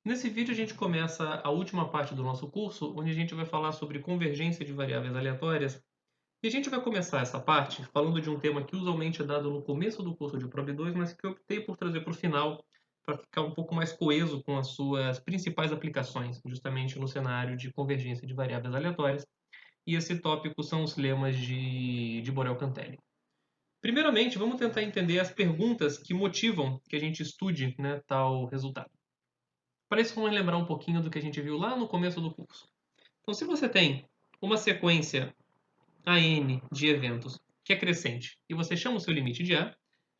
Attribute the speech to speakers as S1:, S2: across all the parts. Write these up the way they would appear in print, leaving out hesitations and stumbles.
S1: Nesse vídeo a gente começa a última parte do nosso curso, onde a gente vai falar sobre convergência de variáveis aleatórias. E a gente vai começar essa parte falando de um tema que usualmente é dado no começo do curso de Prob 2, mas que eu optei por trazer para o final, para ficar um pouco mais coeso com as suas principais aplicações, justamente no cenário de convergência de variáveis aleatórias. E esse tópico são os lemas de Borel-Cantelli. Primeiramente, vamos tentar entender as perguntas que motivam que a gente estude, né, tal resultado. Para isso, vamos lembrar um pouquinho do que a gente viu lá no começo do curso. Então, se você tem uma sequência AN de eventos que é crescente e você chama o seu limite de A,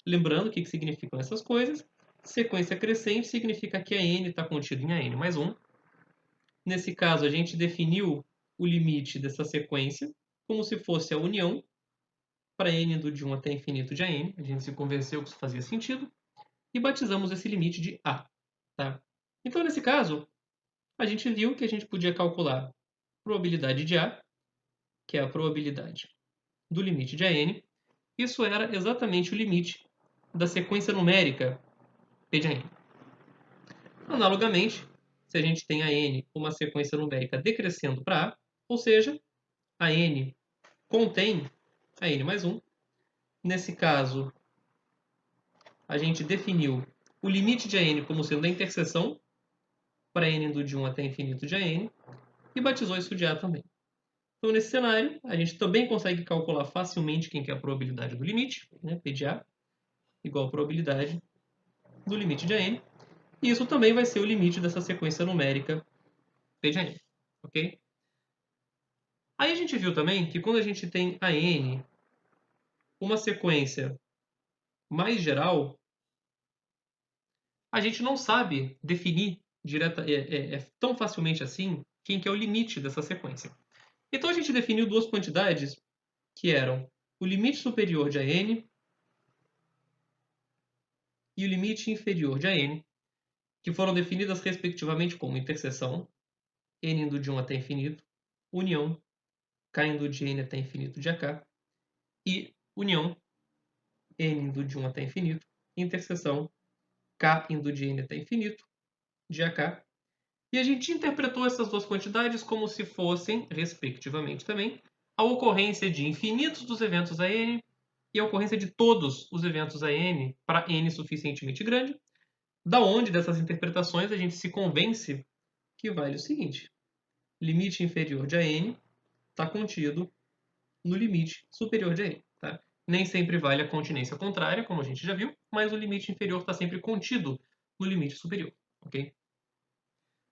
S1: lembrando o que significam essas coisas, sequência crescente significa que a N está contida em AN mais 1. Nesse caso, a gente definiu o limite dessa sequência como se fosse a união para N indo de 1 até infinito de AN. A gente se convenceu que isso fazia sentido e batizamos esse limite de A. Tá? Então, nesse caso, a gente viu que a gente podia calcular a probabilidade de A, que é a probabilidade do limite de AN. Isso era exatamente o limite da sequência numérica P de AN. Analogamente, se a gente tem AN uma sequência numérica decrescendo para A, ou seja, AN contém AN mais 1. Nesse caso, a gente definiu o limite de AN como sendo a interseção para N indo de 1 até infinito de AN e batizou isso de A também. Então, nesse cenário, a gente também consegue calcular facilmente quem que é a probabilidade do limite, né? P de A, igual a probabilidade do limite de AN. E isso também vai ser o limite dessa sequência numérica P de AN. Ok? Aí a gente viu também que quando a gente tem AN, uma sequência mais geral, a gente não sabe definir tão facilmente assim quem que é o limite dessa sequência. Então a gente definiu duas quantidades que eram o limite superior de AN e o limite inferior de AN, que foram definidas respectivamente como interseção, n indo de 1 até infinito, união, k indo de n até infinito de ak, e união, n indo de 1 até infinito, interseção, k indo de n até infinito de ak. E a gente interpretou essas duas quantidades como se fossem, respectivamente também, a ocorrência de infinitos dos eventos AN e a ocorrência de todos os eventos AN para n suficientemente grande, da onde dessas interpretações a gente se convence que vale o seguinte: limite inferior de AN está contido no limite superior de AN. Tá? Nem sempre vale a continência contrária, como a gente já viu, mas o limite inferior está sempre contido no limite superior. Okay?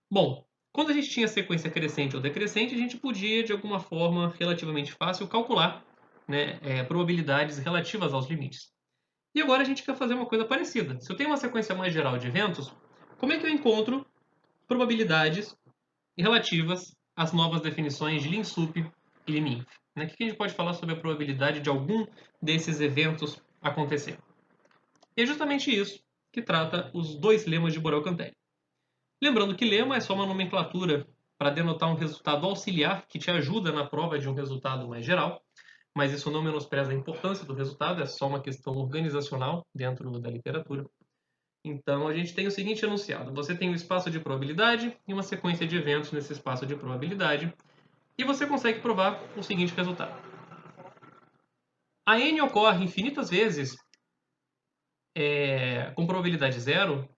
S1: Bom, quando a gente tinha sequência crescente ou decrescente, a gente podia, de alguma forma relativamente fácil, calcular, né, probabilidades relativas aos limites. E agora a gente quer fazer uma coisa parecida. Se eu tenho uma sequência mais geral de eventos, como é que eu encontro probabilidades relativas às novas definições de Lin-Sup e Lim-Inf? O que a gente pode falar sobre a probabilidade de algum desses eventos acontecer? E é justamente isso que trata os dois lemas de Borel-Cantelli. Lembrando que lema é só uma nomenclatura para denotar um resultado auxiliar que te ajuda na prova de um resultado mais geral, mas isso não menospreza a importância do resultado, é só uma questão organizacional dentro da literatura. Então, a gente tem o seguinte enunciado: você tem um espaço de probabilidade e uma sequência de eventos nesse espaço de probabilidade, e você consegue provar o seguinte resultado. A n ocorre infinitas vezes com probabilidade zero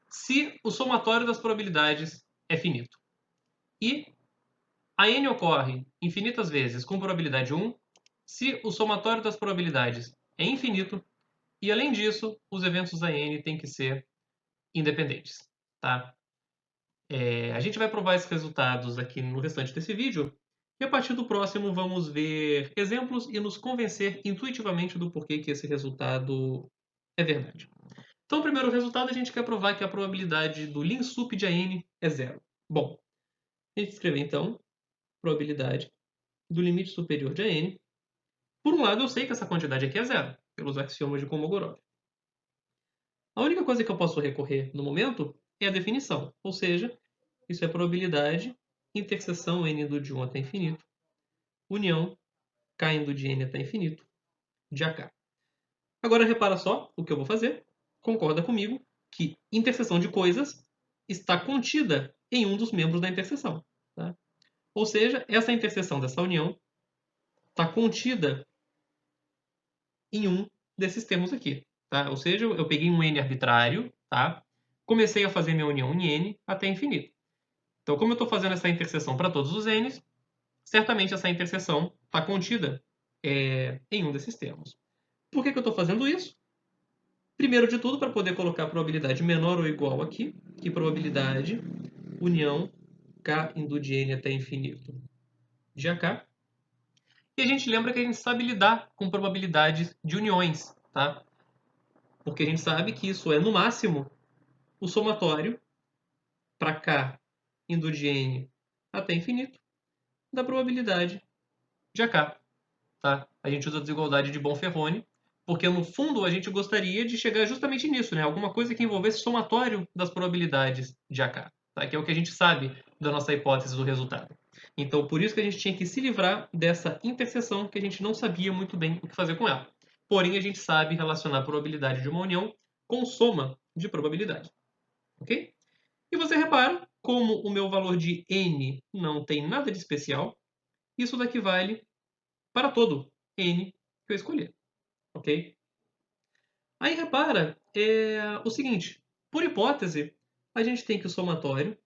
S1: se o somatório das probabilidades é finito. E a n ocorre infinitas vezes com probabilidade 1 se o somatório das probabilidades é infinito e, além disso, os eventos da n têm que ser independentes. Tá? A gente vai provar esses resultados aqui no restante desse vídeo e a partir do próximo vamos ver exemplos e nos convencer intuitivamente do porquê que esse resultado é verdade. Então, o primeiro resultado a gente quer provar que a probabilidade do Lin-Sup de AN é zero. Bom, a gente escreve então probabilidade do limite superior de AN. Por um lado, eu sei que essa quantidade aqui é zero, pelos axiomas de Kolmogorov. A única coisa que eu posso recorrer no momento é a definição, ou seja, isso é probabilidade, interseção n indo de 1 até infinito, união k indo de n até infinito, de ak. Agora repara só o que eu vou fazer. Concorda comigo que interseção de coisas está contida em um dos membros da interseção. Tá? Ou seja, essa interseção dessa união está contida em um desses termos aqui. Tá? Ou seja, eu peguei um n arbitrário, tá? Comecei a fazer minha união em n até infinito. Então, como eu estou fazendo essa interseção para todos os n's, certamente essa interseção está contida em um desses termos. Por que eu estou fazendo isso? Primeiro de tudo, para poder colocar a probabilidade menor ou igual aqui, que probabilidade união k indo de n até infinito de AK. E a gente lembra que a gente sabe lidar com probabilidades de uniões, tá? Porque a gente sabe que isso é, no máximo, o somatório para k indo de n até infinito da probabilidade de AK. Tá? A gente usa a desigualdade de Bonferroni, porque no fundo a gente gostaria de chegar justamente nisso, né? Alguma coisa que envolvesse somatório das probabilidades de AK, tá? Que é o que a gente sabe da nossa hipótese do resultado. Então, por isso que a gente tinha que se livrar dessa interseção que a gente não sabia muito bem o que fazer com ela. Porém, a gente sabe relacionar a probabilidade de uma união com soma de probabilidade. Ok? E você repara, como o meu valor de n não tem nada de especial, isso daqui vale para todo n que eu escolher. Ok? Aí repara o seguinte: por hipótese, a gente tem que o somatório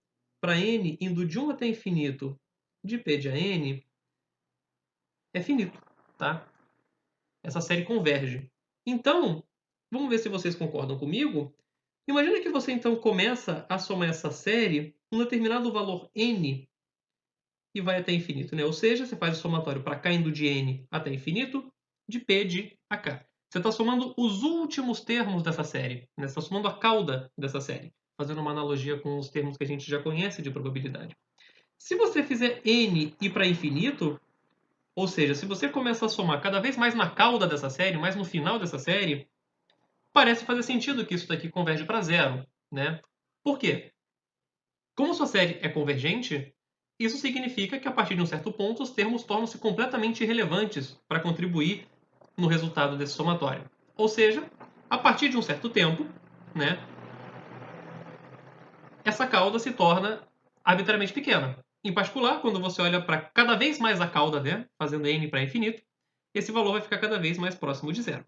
S1: para n indo de 1 até infinito de p de an é finito. Tá? Essa série converge. Então, vamos ver se vocês concordam comigo. Imagina que você então começa a somar essa série um determinado valor n e vai até infinito, né? Ou seja, você faz o somatório para k indo de n até infinito de p de ak. Você está somando os últimos termos dessa série, né? Você está somando a cauda dessa série, fazendo uma analogia com os termos que a gente já conhece de probabilidade. Se você fizer n ir para infinito, ou seja, se você começa a somar cada vez mais na cauda dessa série, mais no final dessa série, parece fazer sentido que isso daqui converge para zero, né? Por quê? Como sua série é convergente, isso significa que a partir de um certo ponto os termos tornam-se completamente irrelevantes para contribuir no resultado desse somatório. Ou seja, a partir de um certo tempo, né, essa cauda se torna arbitrariamente pequena. Em particular, quando você olha para cada vez mais a cauda, né, fazendo n para infinito, esse valor vai ficar cada vez mais próximo de zero.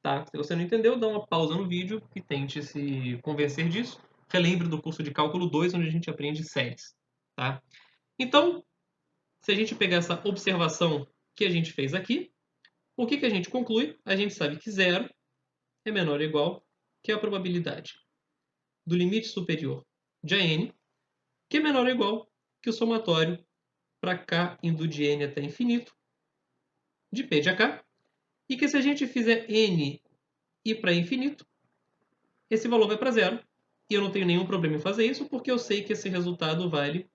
S1: Tá? Se você não entendeu, dá uma pausa no vídeo e tente se convencer disso. Relembre do curso de cálculo 2, onde a gente aprende séries. Tá? Então, se a gente pegar essa observação que a gente fez aqui, o que a gente conclui? A gente sabe que zero é menor ou igual que a probabilidade do limite superior de AN, que é menor ou igual que o somatório para k indo de n até infinito de p de ak, e que se a gente fizer n ir para infinito, esse valor vai para zero, e eu não tenho nenhum problema em fazer isso, porque eu sei que esse resultado vale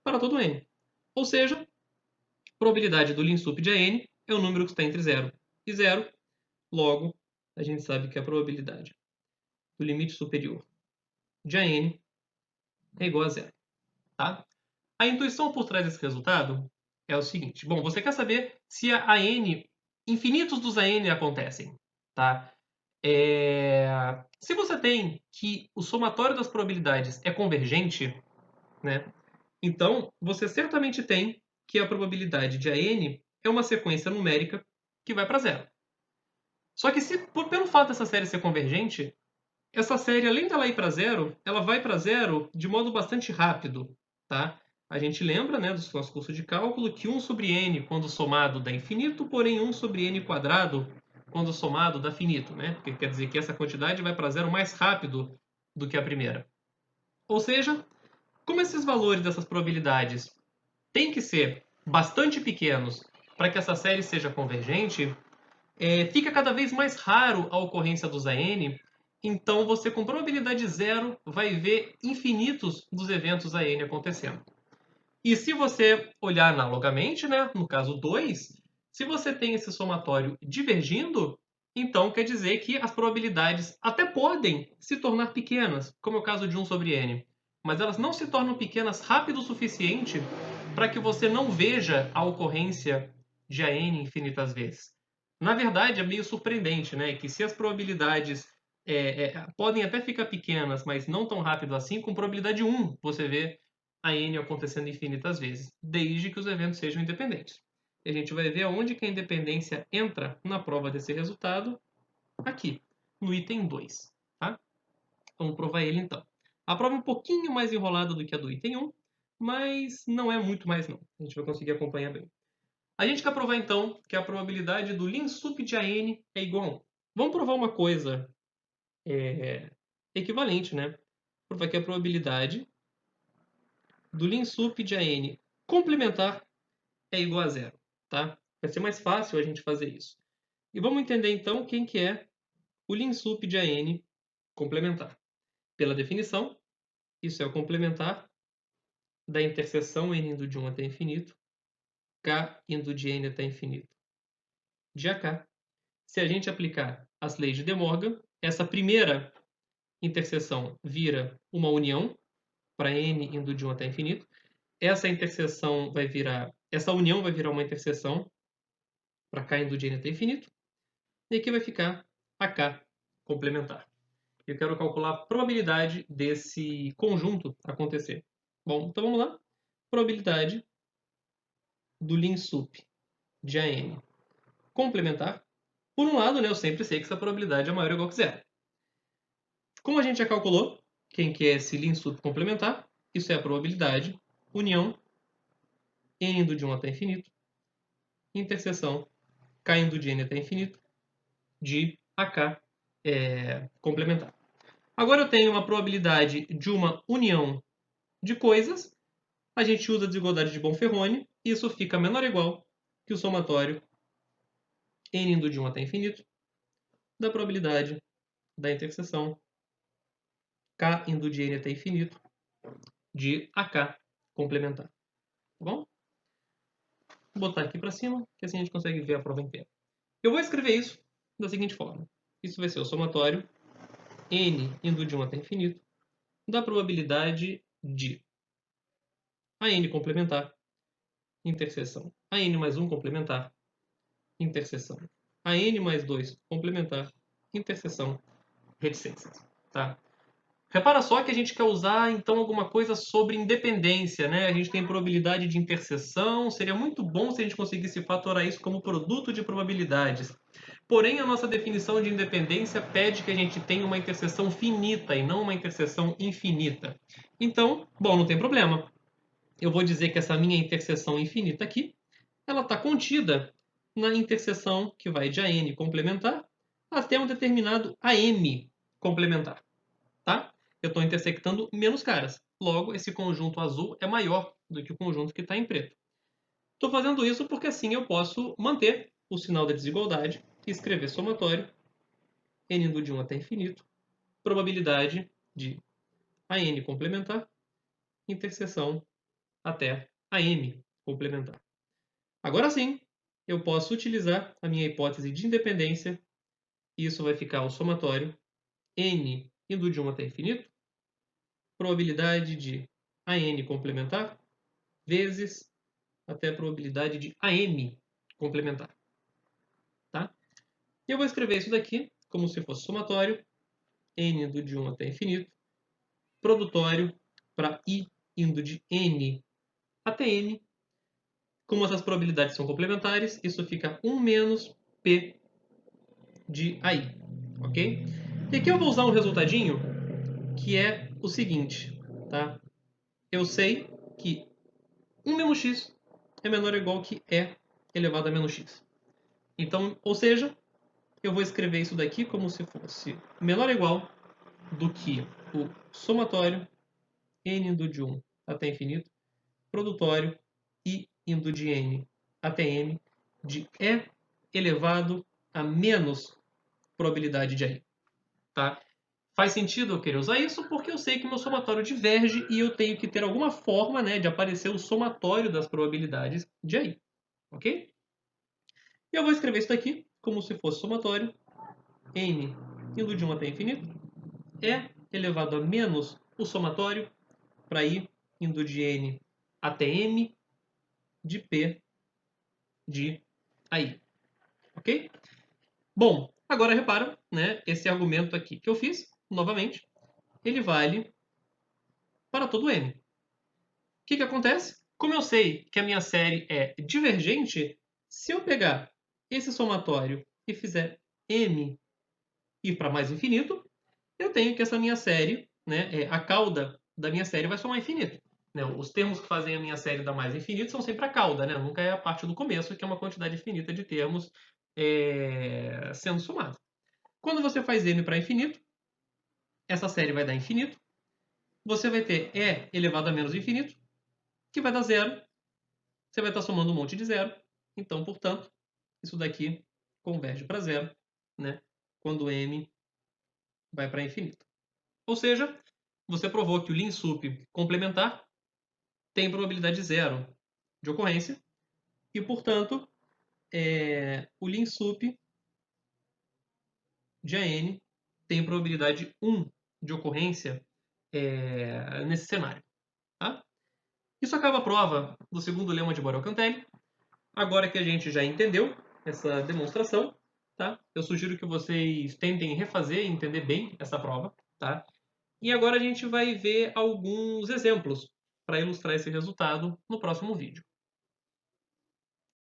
S1: para todo n. Ou seja, a probabilidade do linsup de AN é o número que está entre 0 e 0. Logo, a gente sabe que a probabilidade do limite superior de AN é igual a 0. Tá? A intuição por trás desse resultado é o seguinte. Bom, você quer saber se a AN, infinitos dos AN acontecem. Tá? Se você tem que o somatório das probabilidades é convergente, né, então você certamente tem que a probabilidade de AN é uma sequência numérica que vai para zero. Só que pelo fato dessa série ser convergente, essa série, além dela ir para zero, ela vai para zero de modo bastante rápido. Tá? A gente lembra, né, dos nossos cursos de cálculo, que 1 sobre n quando somado dá infinito, porém 1 sobre n quadrado quando somado dá finito. Né? Porque quer dizer que essa quantidade vai para zero mais rápido do que a primeira. Ou seja, como esses valores dessas probabilidades têm que ser bastante pequenos para que essa série seja convergente, fica cada vez mais raro a ocorrência dos AN, então você com probabilidade zero vai ver infinitos dos eventos AN acontecendo. E se você olhar analogamente, né, no caso 2, se você tem esse somatório divergindo, então quer dizer que as probabilidades até podem se tornar pequenas, como é o caso de 1 sobre n, mas elas não se tornam pequenas rápido o suficiente para que você não veja a ocorrência de AN infinitas vezes. Na verdade, é meio surpreendente, né, que se as probabilidades podem até ficar pequenas, mas não tão rápido assim, com probabilidade 1 você vê a n acontecendo infinitas vezes, desde que os eventos sejam independentes. E a gente vai ver onde que a independência entra na prova desse resultado, aqui, no item 2. Tá? Vamos provar ele então. A prova é um pouquinho mais enrolada do que a do item 1, mas não é muito mais não. A gente vai conseguir acompanhar bem. A gente quer provar então que a probabilidade do linsup de AN é igual a 1. Vamos provar uma coisa equivalente, né? Provar que a probabilidade do linsup de AN complementar é igual a zero, tá? Vai ser mais fácil a gente fazer isso. E vamos entender então quem que é o linsup de AN complementar. Pela definição, isso é o complementar da interseção n indo de 1 até infinito, k indo de n até infinito de AK. Se a gente aplicar as leis de De Morgan, essa primeira interseção vira uma união para n indo de 1 até infinito. Essa união vai virar uma interseção para k indo de n até infinito. E aqui vai ficar AK complementar. Eu quero calcular a probabilidade desse conjunto acontecer. Bom, então vamos lá. Probabilidade do linsup de AN complementar. Por um lado, né, eu sempre sei que essa probabilidade é maior ou igual que zero. Como a gente já calculou, quem que é esse linsup complementar? Isso é a probabilidade união n indo de 1 até infinito, interseção k indo de n até infinito, de AK complementar. Agora eu tenho uma probabilidade de uma união de coisas. A gente usa a desigualdade de Bonferroni, e isso fica menor ou igual que o somatório n indo de 1 até infinito da probabilidade da interseção k indo de n até infinito de AK complementar. Tá bom? Vou botar aqui para cima, que assim a gente consegue ver a prova inteira. Eu vou escrever isso da seguinte forma. Isso vai ser o somatório n indo de 1 até infinito da probabilidade de a n complementar, interseção a n mais 1 complementar, interseção a n mais 2 complementar, interseção reticências. Tá? Repara só que a gente quer usar então alguma coisa sobre independência, né? A gente tem probabilidade de interseção, seria muito bom se a gente conseguisse fatorar isso como produto de probabilidades. Porém, a nossa definição de independência pede que a gente tenha uma interseção finita e não uma interseção infinita. Então, bom, não tem problema. Eu vou dizer que essa minha interseção infinita aqui, ela está contida na interseção que vai de AN complementar até um determinado AM complementar. Tá? Eu estou intersectando menos caras. Logo, esse conjunto azul é maior do que o conjunto que está em preto. Estou fazendo isso porque assim eu posso manter o sinal da desigualdade e escrever somatório n indo de 1 até infinito, probabilidade de AN complementar, interseção até AM complementar. Agora sim, eu posso utilizar a minha hipótese de independência e isso vai ficar o somatório n indo de 1 até infinito, probabilidade de AN complementar vezes até a probabilidade de AM complementar. Tá? E eu vou escrever isso daqui como se fosse somatório, n indo de 1 até infinito, produtório para I indo de N até N. Como essas probabilidades são complementares, isso fica 1 menos P de AI. Ok? E aqui eu vou usar um resultadinho que é o seguinte. Tá? Eu sei que 1 menos x é menor ou igual que E elevado a menos x. Então, ou seja, eu vou escrever isso daqui como se fosse menor ou igual do que o somatório n indo de 1 até infinito, produtório I indo de n até m de E elevado a menos probabilidade de AI. Tá? Faz sentido eu querer usar isso porque eu sei que meu somatório diverge e eu tenho que ter alguma forma, né, de aparecer o somatório das probabilidades de AI. Ok? E eu vou escrever isso daqui como se fosse somatório n indo de 1 até infinito, E elevado a menos o somatório para I indo de n até m de P de AI. Ok? Bom, Agora repara, né, esse argumento aqui que eu fiz, novamente, ele vale para todo M. O que acontece? Como eu sei que a minha série é divergente, se eu pegar esse somatório e fizer M ir para mais infinito, eu tenho que essa minha série, né, a cauda da minha série vai somar infinito. Né? Os termos que fazem a minha série dar mais infinito são sempre a cauda, né? Nunca é a parte do começo, que é uma quantidade infinita de termos sendo somados. Quando você faz M para infinito, essa série vai dar infinito. Você vai ter E elevado a menos infinito, que vai dar zero. Você vai estar somando um monte de zero. Então, portanto, isso daqui converge para zero, né? Quando M vai para infinito. Ou seja, você provou que o Lean Sup complementar tem probabilidade zero de ocorrência e, portanto, o Lean Sup de AN tem probabilidade 1 de ocorrência nesse cenário. Tá? Isso acaba a prova do segundo lema de Borel-Cantelli. Agora que a gente já entendeu essa demonstração, tá? Eu sugiro que vocês tentem refazer e entender bem essa prova. Tá? E agora a gente vai ver alguns exemplos para ilustrar esse resultado no próximo vídeo.